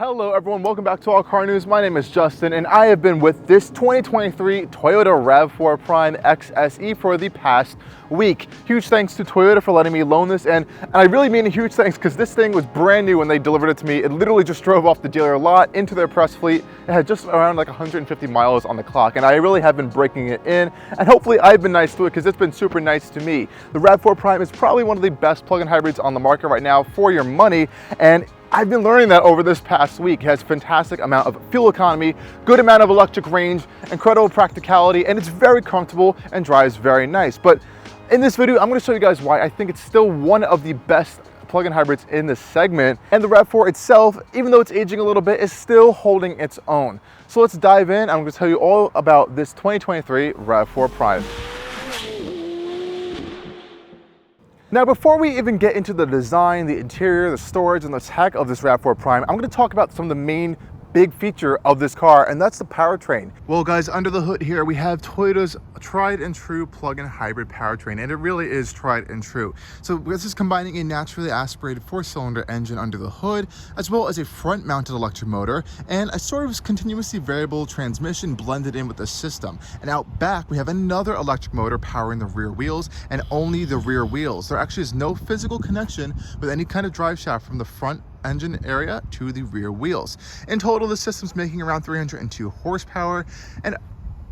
Hello everyone, welcome back to Allcarnews. My name is Justin and I have been with this 2023 Toyota RAV4 Prime XSE for the past week. Huge thanks to Toyota for letting me loan this, and I really mean a huge thanks because this thing was brand new when they delivered it to me. It literally just drove off the dealer lot into their press fleet. It had just around like 150 miles on the clock, and I really have been breaking it in, and hopefully I've been nice to it because it's been super nice to me. The RAV4 Prime is probably one of the best plug-in hybrids on the market right now for your money, and I've been learning that over this past week. It has a fantastic amount of fuel economy, good amount of electric range, incredible practicality, and it's very comfortable and drives very nice. But in this video, I'm going to show you guys why I think it's still one of the best plug-in hybrids in this segment. And the RAV4 itself, even though it's aging a little bit, is still holding its own. So let's dive in. I'm going to tell you all about this 2023 RAV4 Prime. Now, before we even get into the design, the interior, the storage, and the tech of this RAV4 Prime, I'm going to talk about some of the main big feature of this car, and that's the powertrain. Well guys, under the hood here we have Toyota's tried and true plug-in hybrid powertrain, and it really is tried and true. So this is combining a naturally aspirated 4-cylinder engine under the hood, as well as a front-mounted electric motor and a sort of continuously variable transmission blended in with the system. And out back we have another electric motor powering the rear wheels, and only the rear wheels. There actually is no physical connection with any kind of drive shaft from the front engine area to the rear wheels. In total, the system's making around 302 horsepower and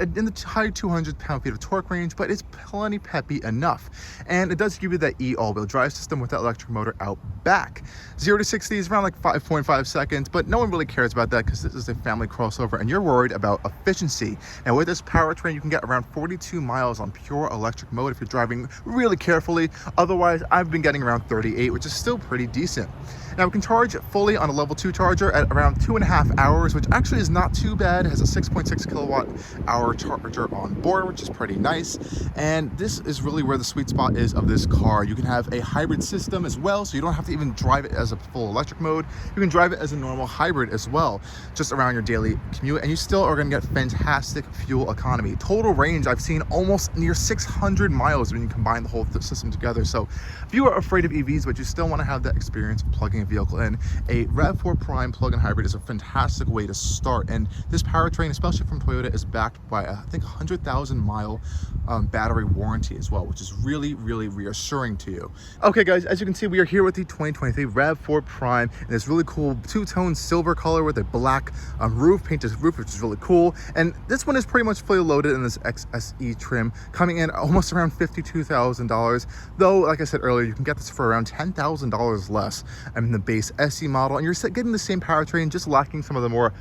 in the high 200 pound-feet of torque range, but it's plenty peppy enough. And it does give you that all-wheel drive system with that electric motor out back. 0 to 60 is around like 5.5 seconds, but no one really cares about that because this is a family crossover and you're worried about efficiency. And with this powertrain, you can get around 42 miles on pure electric mode if you're driving really carefully. Otherwise, I've been getting around 38, which is still pretty decent. Now, we can charge fully on a level 2 charger at around 2.5 hours, which actually is not too bad. It has a 6.6 kilowatt hour charger on board, which is pretty nice. And this is really where the sweet spot is of this car. You can have a hybrid system as well, so you don't have to even drive it as a full electric mode. You can drive it as a normal hybrid as well, just around your daily commute, and you still are going to get fantastic fuel economy. Total range, I've seen almost near 600 miles when you combine the whole system together. So if you are afraid of EVs, but you still want to have that experience of plugging a vehicle in, a RAV4 Prime plug-in hybrid is a fantastic way to start. And this powertrain, especially from Toyota, is backed by I think 100,000 mile battery warranty as well, which is really reassuring to you. Okay guys, as you can see, we are here with the 2023 RAV4 Prime in this really cool two-tone silver color with a black painted roof, which is really cool. And this one is pretty much fully loaded in this XSE trim, coming in almost around $52,000, though like I said earlier, you can get this for around $10,000 less in the base SE model, and you're getting the same powertrain, just lacking some of the more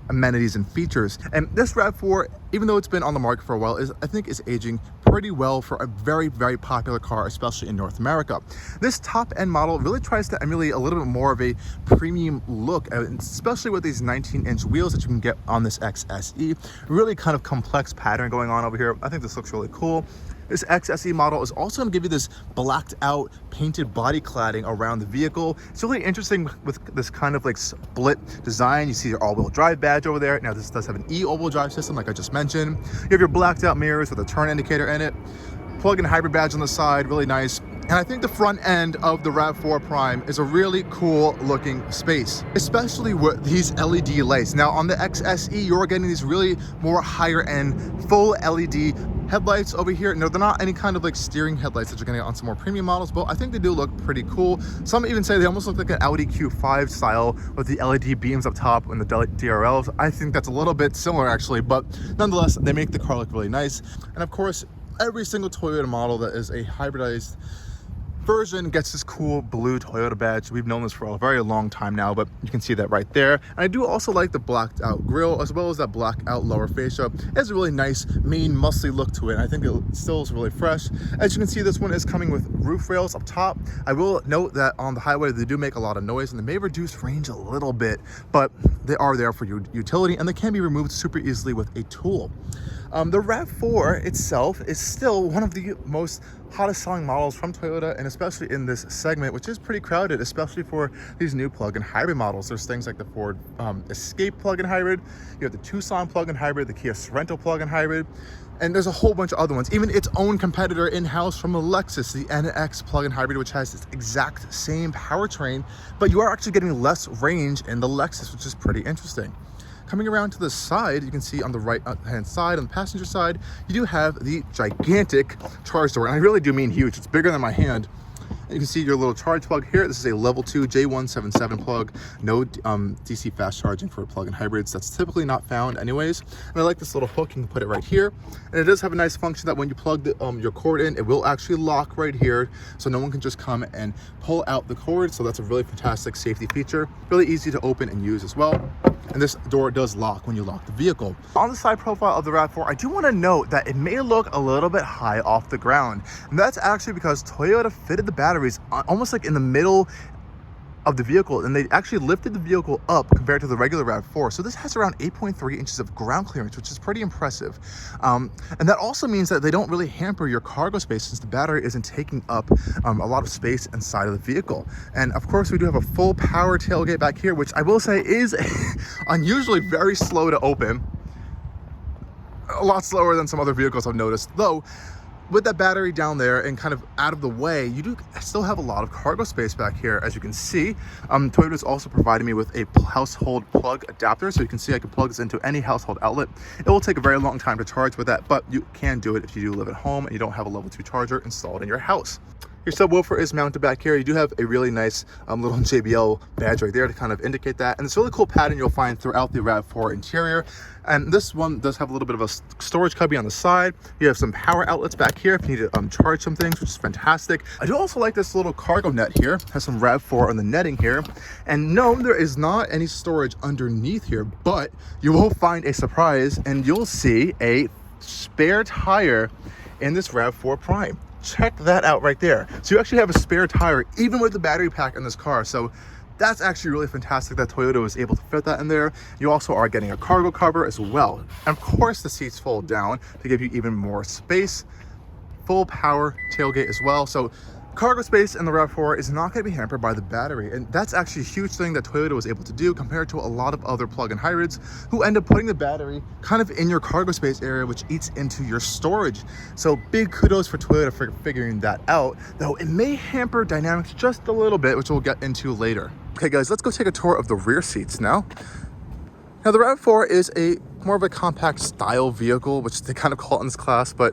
amenities and features. And this RAV4, even though it's been on the market for a while, I think is aging pretty well for a very popular car, especially in North America. This top-end model really tries to emulate a little bit more of a premium look, especially with these 19-inch wheels that you can get on this XSE. Really kind of complex pattern going on over here. I think this looks really cool. This XSE model is also going to give you this blacked out painted body cladding around the vehicle. It's really interesting with this kind of like split design. You see your all-wheel drive badge over there. Now this does have an all-wheel drive system like I just mentioned. You have your blacked out mirrors with a turn indicator in it. Plug-in hybrid badge on the side, really nice. And I think the front end of the RAV4 Prime is a really cool looking space, especially with these LED lights. Now on the XSE, you're getting these really more higher end full LED headlights over here. No, they're not any kind of like steering headlights that you're gonna get on some more premium models, but I think they do look pretty cool. Some even say they almost look like an Audi Q5 style with the LED beams up top and the DRLs. I think that's a little bit similar actually, but nonetheless, they make the car look really nice. And of course, every single Toyota model that is a hybridized version gets this cool blue Toyota badge. We've known this for a very long time now, but you can see that right there. And I do also like the blacked out grille as well as that blacked out lower fascia. It has a really nice, mean, muscly look to it. I think it still is really fresh. As you can see, this one is coming with roof rails up top. I will note that on the highway, they do make a lot of noise and they may reduce range a little bit, but they are there for your utility and they can be removed super easily with a tool. The RAV4 itself is still one of the most hottest selling models from Toyota, and especially in this segment, which is pretty crowded, especially for these new plug-in hybrid models. There's things like the Ford Escape plug-in hybrid, you have the Tucson plug-in hybrid, the Kia Sorento plug-in hybrid, And there's a whole bunch of other ones, even its own competitor in-house from the Lexus, the NX plug-in hybrid, which has this exact same powertrain, but you are actually getting less range in the Lexus, which is pretty interesting. Coming around to the side, you can see on the right-hand side, on the passenger side, you do have the gigantic charge door, and I really do mean huge. It's bigger than my hand. And you can see your little charge plug here. This is a level 2 J177 plug. No DC fast charging for plug-in hybrids. That's typically not found anyways. And I like this little hook. You can put it right here. And it does have a nice function that when you plug your cord in, it will actually lock right here. So no one can just come and pull out the cord. So that's a really fantastic safety feature. Really easy to open and use as well. And this door does lock when you lock the vehicle. On the side profile of the RAV4, I do want to note that it may look a little bit high off the ground. And that's actually because Toyota fitted the batteries almost like in the middle of the vehicle, and they actually lifted the vehicle up compared to the regular RAV4. So this has around 8.3 inches of ground clearance, which is pretty impressive. And that also means that they don't really hamper your cargo space since the battery isn't taking up a lot of space inside of the vehicle. And of course, we do have a full power tailgate back here, which I will say is unusually very slow to open. A lot slower than some other vehicles I've noticed, though. With that battery down there and kind of out of the way, you do still have a lot of cargo space back here. As you can see, Toyota's also provided me with a household plug adapter. So you can see I can plug this into any household outlet. It will take a very long time to charge with that, but you can do it if you do live at home and you don't have a level 2 charger installed in your house. Your subwoofer is mounted back here. You do have a really nice little JBL badge right there to kind of indicate that. And it's a really cool pattern you'll find throughout the RAV4 interior. And this one does have a little bit of a storage cubby on the side. You have some power outlets back here if you need to charge some things, which is fantastic. I do also like this little cargo net here. It has some RAV4 on the netting here. And no, there is not any storage underneath here, but you will find a surprise and you'll see a spare tire in this RAV4 Prime. Check that out right there. So you actually have a spare tire even with the battery pack in this car. So that's actually really fantastic that Toyota was able to fit that in there. You also are getting a cargo cover as well. And of course the seats fold down to give you even more space. Full power tailgate as well. So cargo space in the RAV4 is not going to be hampered by the battery, and that's actually a huge thing that Toyota was able to do compared to a lot of other plug-in hybrids who end up putting the battery kind of in your cargo space area, which eats into your storage. So big kudos for Toyota for figuring that out, though it may hamper dynamics just a little bit, which we'll get into later. Okay guys, let's go take a tour of the rear seats now. Now the RAV4 is more of a compact style vehicle, which they kind of call it in this class, but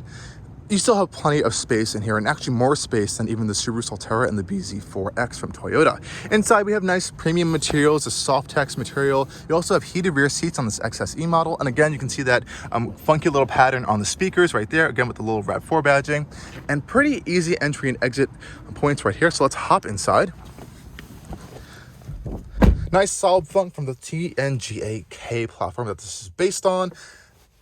you still have plenty of space in here, and actually more space than even the Subaru Solterra and the BZ4X from Toyota. Inside, we have nice premium materials, a soft text material. You also have heated rear seats on this XSE model. And again, you can see that funky little pattern on the speakers right there, again with the little RAV4 badging. And pretty easy entry and exit points right here. So let's hop inside. Nice solid front from the TNGA-K platform that this is based on.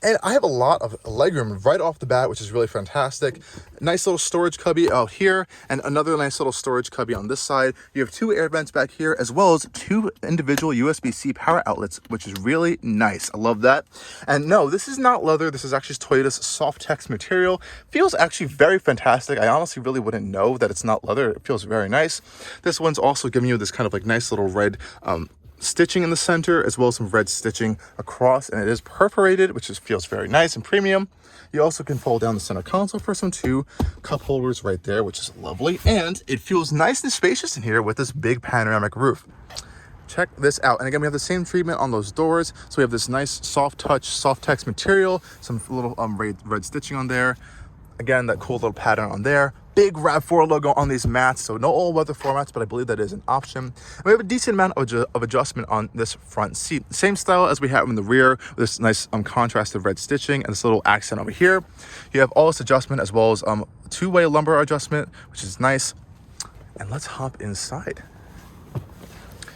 And I have a lot of legroom right off the bat, which is really fantastic. Nice little storage cubby out here and another nice little storage cubby on this side. You have 2 air vents back here as well as 2 individual USB-C power outlets, which is really nice. I love that. And no, this is not leather. This is actually Toyota's soft text material. Feels actually very fantastic. I honestly really wouldn't know that it's not leather. It feels very nice. This one's also giving you this kind of like nice little red stitching in the center, as well as some red stitching across, and it is perforated, which feels very nice and premium. You also can fold down the center console for some 2 cup holders right there, which is lovely, and it feels nice and spacious in here with this big panoramic roof. Check this out. And again, we have the same treatment on those doors. So we have this nice soft touch, soft text material, some little red stitching on there. Again, that cool little pattern on there. Big RAV4 logo on these mats, so no all-weather floor mats, but I believe that is an option. And we have a decent amount of adjustment on this front seat. Same style as we have in the rear, with this nice contrasted red stitching and this little accent over here. You have all this adjustment as well as 2-way lumbar adjustment, which is nice. And let's hop inside.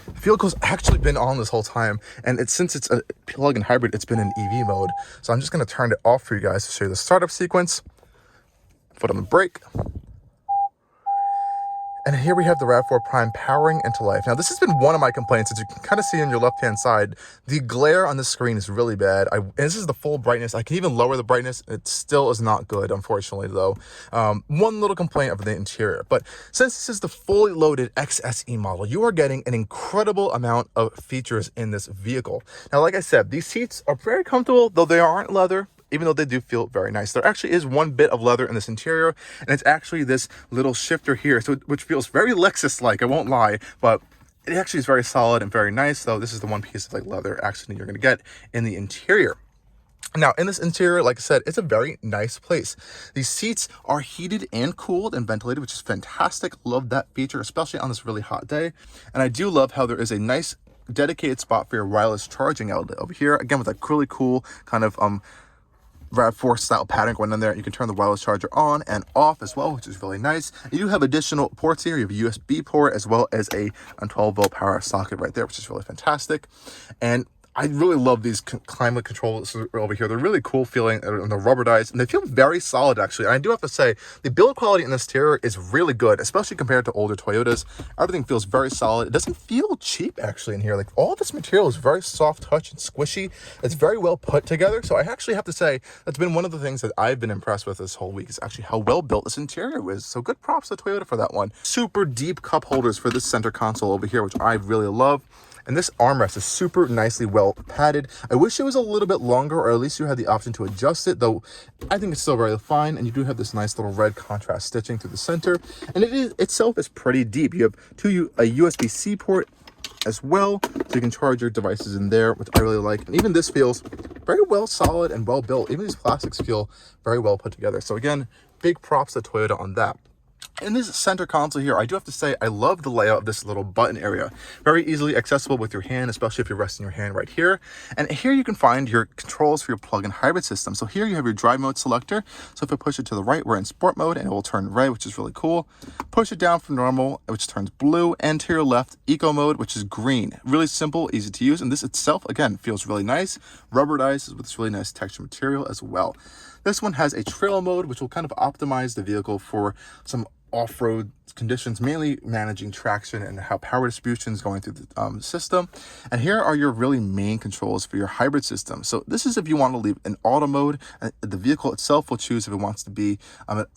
The vehicle's actually been on this whole time, and since it's a plug-in hybrid, it's been in EV mode. So I'm just going to turn it off for you guys to show you the startup sequence. Foot on the brake. And here we have the RAV4 Prime powering into life. Now, this has been one of my complaints. As you can kind of see on your left-hand side, the glare on the screen is really bad. And this is the full brightness. I can even lower the brightness. It still is not good, unfortunately, though. One little complaint of the interior. But since this is the fully loaded XSE model, you are getting an incredible amount of features in this vehicle. Now, like I said, these seats are very comfortable, though they aren't leather. even though they do feel very nice. There actually is one bit of leather in this interior, and it's actually this little shifter here, so which feels very Lexus-like, I won't lie, but it actually is very solid and very nice. So this is the one piece of like leather actually you're going to get in the interior. Now, in this interior, like I said, it's a very nice place. These seats are heated and cooled and ventilated, which is fantastic. Love that feature, especially on this really hot day. And I do love how there is a nice dedicated spot for your wireless charging outlet over here. Again, with a really cool kind of RAV4 style pattern going on there. You can turn the wireless charger on and off as well, which is really nice. You do have additional ports here. You have a USB port as well as a 12-volt power socket right there, which is really fantastic. And I really love these climate controls over here. They're really cool feeling, and they're rubberized, and they feel very solid, actually. And I do have to say, the build quality in this interior is really good, especially compared to older Toyotas. Everything feels very solid. It doesn't feel cheap, actually, in here. Like, all this material is very soft touch and squishy. It's very well put together. So I actually have to say, that's been one of the things that I've been impressed with this whole week, is actually how well built this interior is. So good props to Toyota for that one. Super deep cup holders for this center console over here, which I really love. And this armrest is super nicely well padded. I wish it was a little bit longer, or at least you had the option to adjust it, though I think it's still very fine. And you do have this nice little red contrast stitching through the center. And itself is pretty deep. You have a USB-C port as well, so you can charge your devices in there, which I really like. And even this feels very well solid and well built. Even these plastics feel very well put together. So again, big props to Toyota on that. In this center console here, I do have to say, I love the layout of this little button area. Very easily accessible with your hand, especially if you're resting your hand right here. And here you can find your controls for your plug-in hybrid system. So here you have your drive mode selector. So if I push it to the right, we're in sport mode, and it will turn red, which is really cool. Push it down for normal, which turns blue, and to your left, eco mode, which is green. Really simple, easy to use, and this itself, again, feels really nice. Rubberized with this really nice texture material as well. This one has a trail mode, which will kind of optimize the vehicle for some off-road conditions, mainly managing traction and how power distribution is going through the system. And here are your really main controls for your hybrid system. So this is if you want to leave in auto mode. The vehicle itself will choose if it wants to be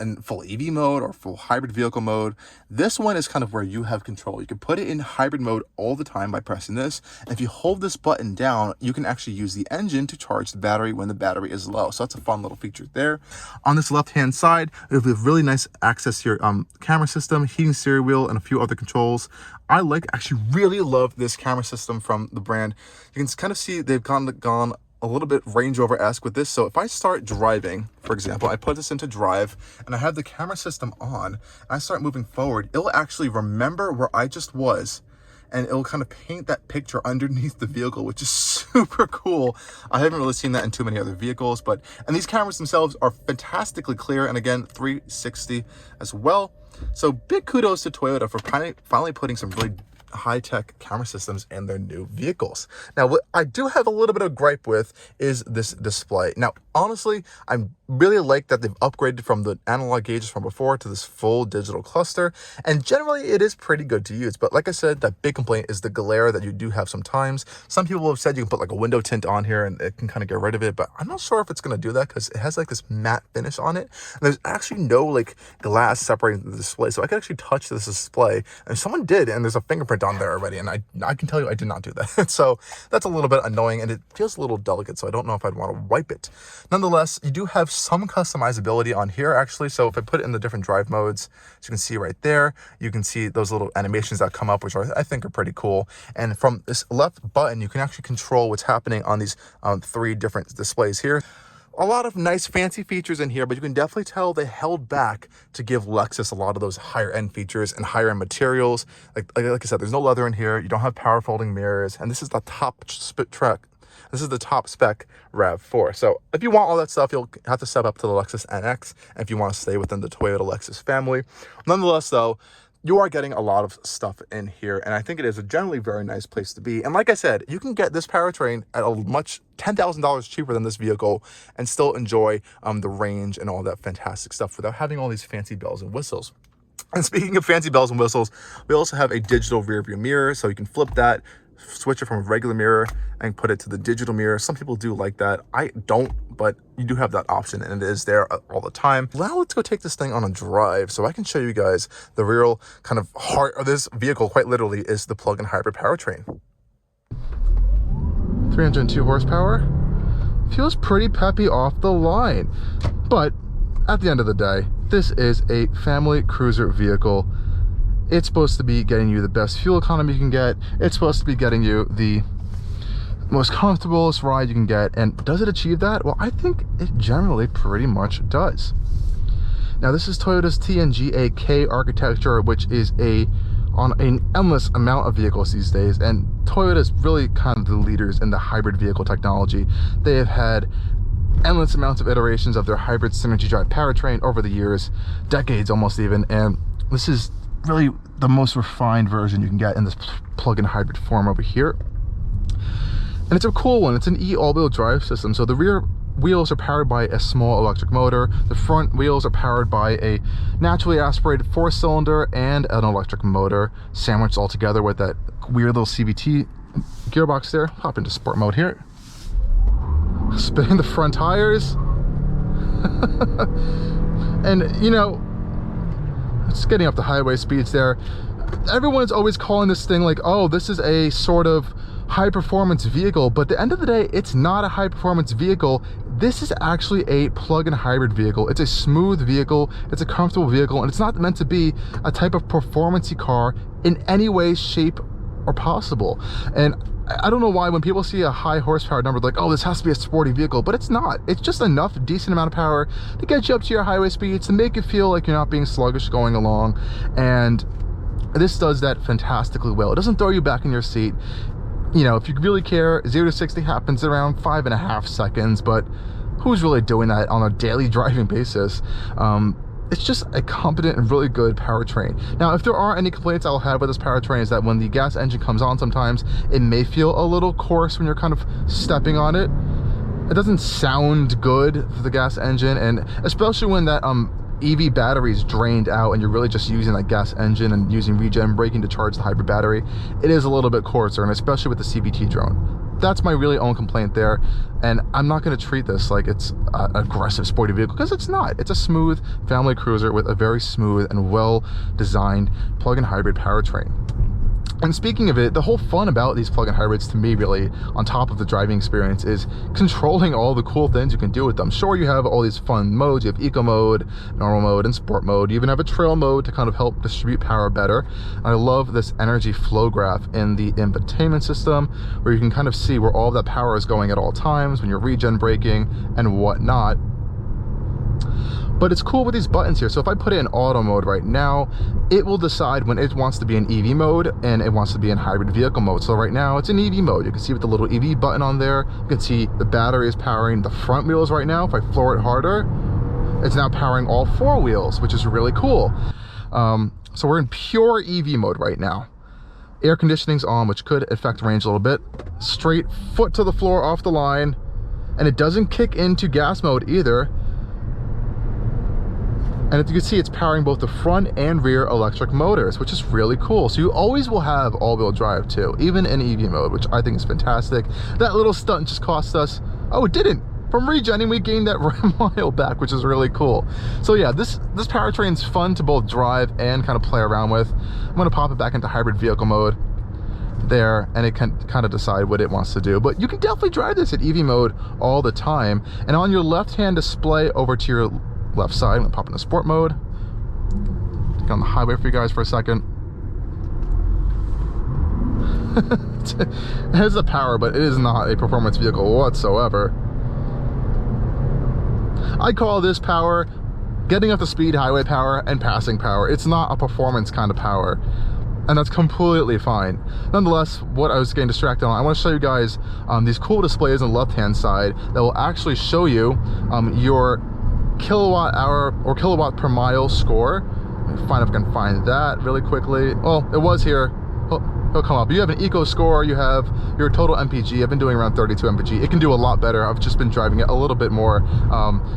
in full EV mode or full hybrid vehicle mode. This one is kind of where you have control. You can put it in hybrid mode all the time by pressing this. And if you hold this button down, you can actually use the engine to charge the battery when the battery is low. So that's a fun little feature there. On this left-hand side, we have really nice access to your camera system, heating steering wheel, and a few other controls. I actually really love this camera system from the brand. You can kind of see they've gone a little bit Range Rover-esque with this. So if I start driving, for example, I put this into drive and I have the camera system on, and I start moving forward, it'll actually remember where I just was, and it'll kind of paint that picture underneath the vehicle, which is super cool. I haven't really seen that in too many other vehicles, and these cameras themselves are fantastically clear, and again, 360 as well. So big kudos to Toyota for finally putting some really high-tech camera systems in their new vehicles. Now, what I do have a little bit of gripe with is this display. Now, honestly, I really like that they've upgraded from the analog gauges from before to this full digital cluster, and generally it is pretty good to use. But like I said, that big complaint is the glare that you do have sometimes. Some people have said you can put like a window tint on here and it can kind of get rid of it, but I'm not sure if it's going to do that because it has like this matte finish on it, and there's actually no like glass separating the display, so I could actually touch this display, and someone did, and there's a fingerprint on there already, and I can tell you I did not do that. So that's a little bit annoying, and it feels a little delicate, so I don't know if I'd want to wipe it. Nonetheless, you do have some customizability on here, actually. So if I put it in the different drive modes, as you can see right there, you can see those little animations that come up, which I think are pretty cool. And from this left button, you can actually control what's happening on these 3 different displays here. A lot of nice fancy features in here, but you can definitely tell they held back to give Lexus a lot of those higher end features and higher end materials. Like I said, there's no leather in here. You don't have power folding mirrors, and this is the top This is the top spec RAV4. So if you want all that stuff, you'll have to step up to the Lexus NX, and if you want to stay within the Toyota Lexus family. Nonetheless, though, you are getting a lot of stuff in here, and I think it is a generally very nice place to be. And like I said, you can get this powertrain at a much $10,000 cheaper than this vehicle and still enjoy the range and all that fantastic stuff without having all these fancy bells and whistles. And speaking of fancy bells and whistles, we also have a digital rear view mirror, so you can flip that, switch it from a regular mirror and put it to the digital mirror. Some people do like that. I don't, but you do have that option, and it is there all the time. Now let's go take this thing on a drive so I can show you guys the real kind of heart of this vehicle. Quite literally is the plug-in hybrid powertrain. 302 horsepower, feels pretty peppy off the line. But at the end of the day, this is a family cruiser vehicle. It's supposed to be getting you the best fuel economy you can get. It's supposed to be getting you the most comfortable ride you can get. And does it achieve that? Well, I think it generally pretty much does. Now, this is Toyota's TNGA-K architecture, which is on an endless amount of vehicles these days, and Toyota is really kind of the leaders in the hybrid vehicle technology. They have had endless amounts of iterations of their hybrid synergy drive powertrain over the years, decades almost even, and this is really the most refined version you can get in this plug-in hybrid form over here. And it's a cool one. It's an all-wheel drive system, so the rear wheels are powered by a small electric motor. The front wheels are powered by a naturally aspirated 4-cylinder and an electric motor, sandwiched all together with that weird little CVT gearbox there. Hop into sport mode here. Spinning the front tires. And, you know, it's getting up to highway speeds there. Everyone's always calling this thing like, oh, this is a sort of high performance vehicle, but at the end of the day, it's not a high performance vehicle. This is actually a plug-in hybrid vehicle. It's a smooth vehicle, it's a comfortable vehicle, and it's not meant to be a type of performance-y car in any way, shape, or possible. And I don't know why when people see a high horsepower number, they're like, oh, this has to be a sporty vehicle, but it's not. It's just enough decent amount of power to get you up to your highway speeds, to make you feel like you're not being sluggish going along, and this does that fantastically well. It doesn't throw you back in your seat. You know, if you really care, 0 to 60 happens around 5.5 seconds, but who's really doing that on a daily driving basis? It's just a competent and really good powertrain. Now, if there are any complaints I'll have with this powertrain, is that when the gas engine comes on, sometimes it may feel a little coarse when you're kind of stepping on it. It doesn't sound good for the gas engine, and especially when that EV battery is drained out and you're really just using that gas engine and using regen braking to charge the hybrid battery, it is a little bit coarser, and especially with the CVT drone. That's my really own complaint there, and I'm not going to treat this like it's an aggressive sporty vehicle, because it's not. It's a smooth family cruiser with a very smooth and well designed plug-in hybrid powertrain. And speaking of it, the whole fun about these plug-in hybrids, to me, really, on top of the driving experience, is controlling all the cool things you can do with them. Sure, you have all these fun modes. You have eco mode, normal mode, and sport mode. You even have a trail mode to kind of help distribute power better. And I love this energy flow graph in the infotainment system, where you can kind of see where all that power is going at all times when you're regen braking and whatnot. But it's cool with these buttons here. So if I put it in auto mode right now, it will decide when it wants to be in EV mode and it wants to be in hybrid vehicle mode. So right now it's in EV mode. You can see with the little EV button on there, you can see the battery is powering the front wheels right now. If I floor it harder, it's now powering all 4 wheels, which is really cool. So we're in pure EV mode right now. Air conditioning's on, which could affect range a little bit. Straight foot to the floor off the line, and it doesn't kick into gas mode either. And as you can see, it's powering both the front and rear electric motors, which is really cool. So you always will have all-wheel drive too, even in EV mode, which I think is fantastic. That little stunt just cost us, oh, it didn't. From regenning, we gained that mile back, which is really cool. So yeah, this powertrain's fun to both drive and kind of play around with. I'm gonna pop it back into hybrid vehicle mode there, and it can kind of decide what it wants to do. But you can definitely drive this in EV mode all the time. And on your left-hand display over to your left side, I'm gonna pop into sport mode. Take on the highway for you guys for a second. It has the power, but it is not a performance vehicle whatsoever. I call this power getting up to speed highway power and passing power. It's not a performance kind of power, and that's completely fine. Nonetheless, what I was getting distracted on, I want to show you guys these cool displays on the left hand side that will actually show you your kilowatt hour or kilowatt per mile score. Let me find if I can find that really quickly. Well, it was here. It'll come up. You have an eco score, you have your total MPG. I've been doing around 32 MPG. It can do a lot better. I've just been driving it a little bit more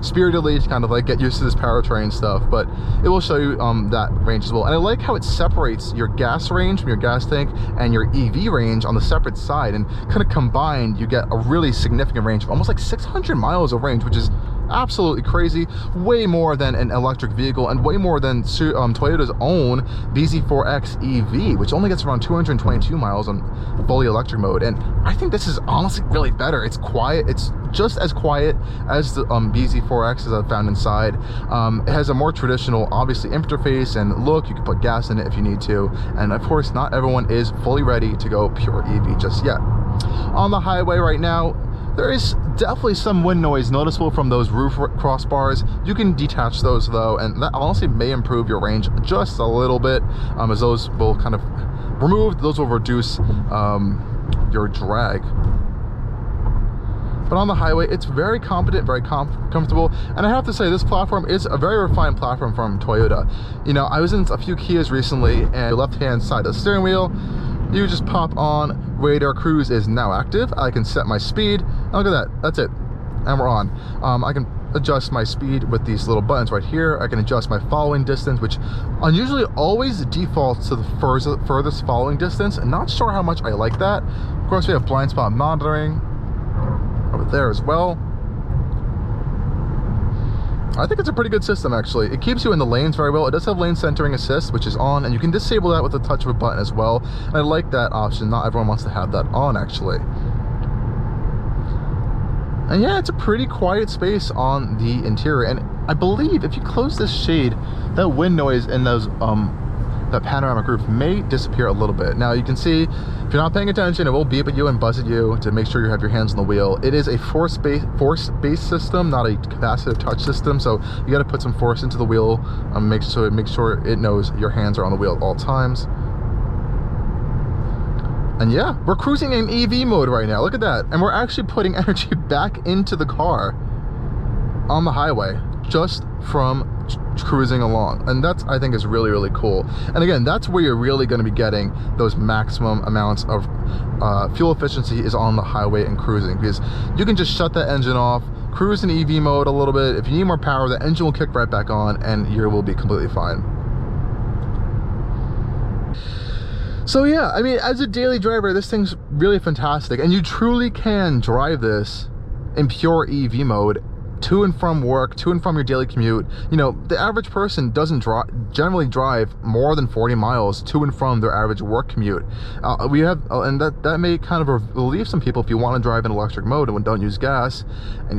spiritedly to kind of like get used to this powertrain stuff, but it will show you that range as well. And I like how it separates your gas range from your gas tank and your EV range on the separate side, and kind of combined you get a really significant range of almost like 600 miles of range, which is absolutely crazy. Way more than an electric vehicle, and way more than Toyota's own BZ4X EV, which only gets around 222 miles on fully electric mode. And I think this is honestly really better. It's quiet, it's just as quiet as the BZ4X as I've found inside. It has a more traditional, obviously, interface and look. You can put gas in it if you need to. And of course, not everyone is fully ready to go pure EV just yet. On the highway right now, there is definitely some wind noise noticeable from those roof crossbars. You can detach those though, and that honestly may improve your range just a little bit, as those will kind of remove, those will reduce your drag. But on the highway, it's very competent, very comfortable. And I have to say, this platform is a very refined platform from Toyota. You know, I was in a few Kias recently, and the left-hand side of the steering wheel, you just pop on, radar cruise is now active. I can set my speed, and look at that, that's it, and we're on. I can adjust my speed with these little buttons right here. I can adjust my following distance, which unusually always defaults to the furthest following distance. I'm not sure how much I like that. Of course, we have blind spot monitoring over there as well. I think it's a pretty good system, actually. It keeps you in the lanes very well. It does have lane centering assist, which is on, and you can disable that with the touch of a button as well. And I like that option. Not everyone wants to have that on, actually. And yeah, it's a pretty quiet space on the interior. And I believe if you close this shade, that wind noise in those that panoramic roof may disappear a little bit. Now you can see, if you're not paying attention, it will beep at you and buzz at you to make sure you have your hands on the wheel. It is a force-based system, not a capacitive touch system, so you got to put some force into the wheel, make sure it knows your hands are on the wheel at all times. And yeah, we're cruising in EV mode right now. Look at that. And we're actually putting energy back into the car on the highway just from cruising along. And that's, I think, is really, really cool. And again, that's where you're really going to be getting those maximum amounts of fuel efficiency is on the highway and cruising, because you can just shut that engine off, cruise in EV mode a little bit. If you need more power, the engine will kick right back on and you will be completely fine. So yeah, I mean, as a daily driver, this thing's really fantastic, and you truly can drive this in pure EV mode to and from work, to and from your daily commute. You know, the average person doesn't generally drive more than 40 miles to and from their average work commute. And that may kind of relieve some people if you want to drive in electric mode and don't use gas,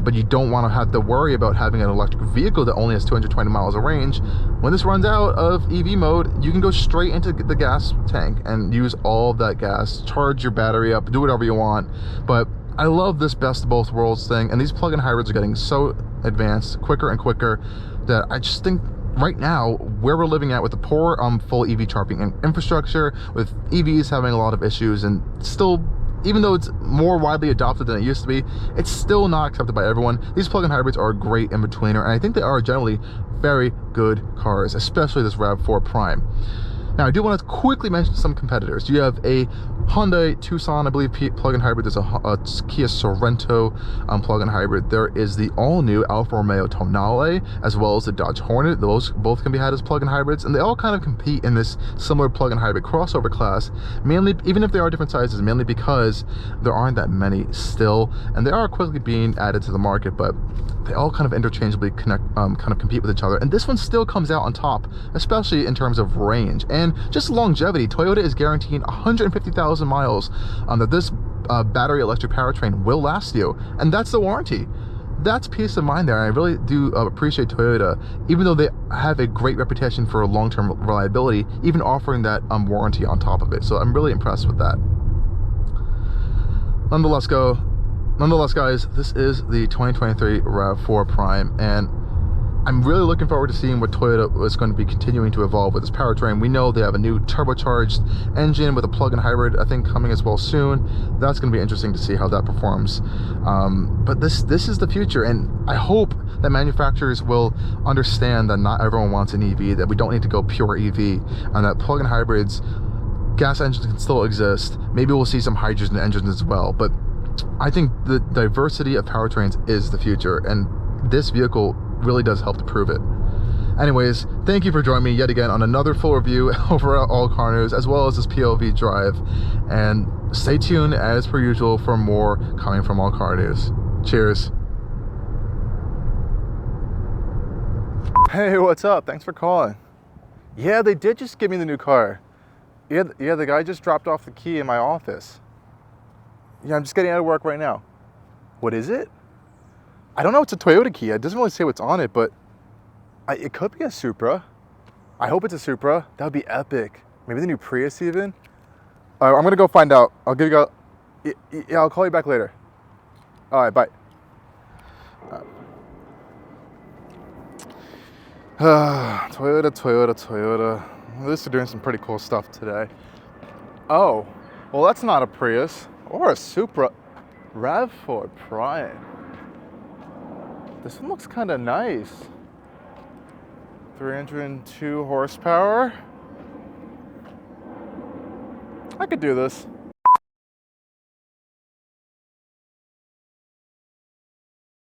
but you don't want to have to worry about having an electric vehicle that only has 220 miles of range. When this runs out of EV mode, you can go straight into the gas tank and use all of that gas, charge your battery up, do whatever you want. But I love this best of both worlds thing, and these plug-in hybrids are getting so advanced, quicker and quicker, that I just think right now, where we're living at with the poor full EV charging infrastructure, with EVs having a lot of issues, and still, even though it's more widely adopted than it used to be, it's still not accepted by everyone. These plug-in hybrids are a great in-betweener, and I think they are generally very good cars, especially this RAV4 Prime. Now, I do want to quickly mention some competitors. You have a Hyundai Tucson, I believe, plug-in hybrid. There's a Kia Sorento plug-in hybrid. There is the all-new Alfa Romeo Tonale, as well as the Dodge Hornet. Those both can be had as plug-in hybrids, and they all kind of compete in this similar plug-in hybrid crossover class, mainly, even if they are different sizes, mainly because there aren't that many still, and they are quickly being added to the market, but they all kind of interchangeably kind of compete with each other. And this one still comes out on top, especially in terms of range and just longevity. Toyota is guaranteeing 150,000 miles that this battery electric powertrain will last you, and that's the warranty. That's peace of mind there, and I really do appreciate Toyota, even though they have a great reputation for long-term reliability, even offering that warranty on top of it. So I'm really impressed with that. Nonetheless, guys, this is the 2023 RAV4 Prime, and I'm really looking forward to seeing what Toyota is going to be continuing to evolve with this powertrain. We know they have a new turbocharged engine with a plug-in hybrid, I think, coming as well soon. That's going to be interesting to see how that performs. But this is the future, and I hope that manufacturers will understand that not everyone wants an EV, that we don't need to go pure EV, and that plug-in hybrids, gas engines can still exist. Maybe we'll see some hydrogen engines as well, but I think the diversity of powertrains is the future, and this vehicle really does help to prove it. Anyways, thank you for joining me yet again on another full review over at Allcarnews, as well as this POV Drive, and stay tuned as per usual for more coming from Allcarnews. Cheers. Hey, what's up? Thanks for calling. Yeah, they did just give me the new car. Yeah, the guy just dropped off the key in my office. Yeah, I'm just getting out of work right now. What is it? I don't know, it's a Toyota key. It doesn't really say what's on it, but it could be a Supra. I hope it's a Supra. That would be epic. Maybe the new Prius even. I'm gonna go find out. I'll give you yeah, I'll call you back later. All right, bye. Toyota. At least they're doing some pretty cool stuff today. Oh, well, that's not a Prius or a Supra. RAV4 Prime. This one looks kind of nice. 302 horsepower. I could do this.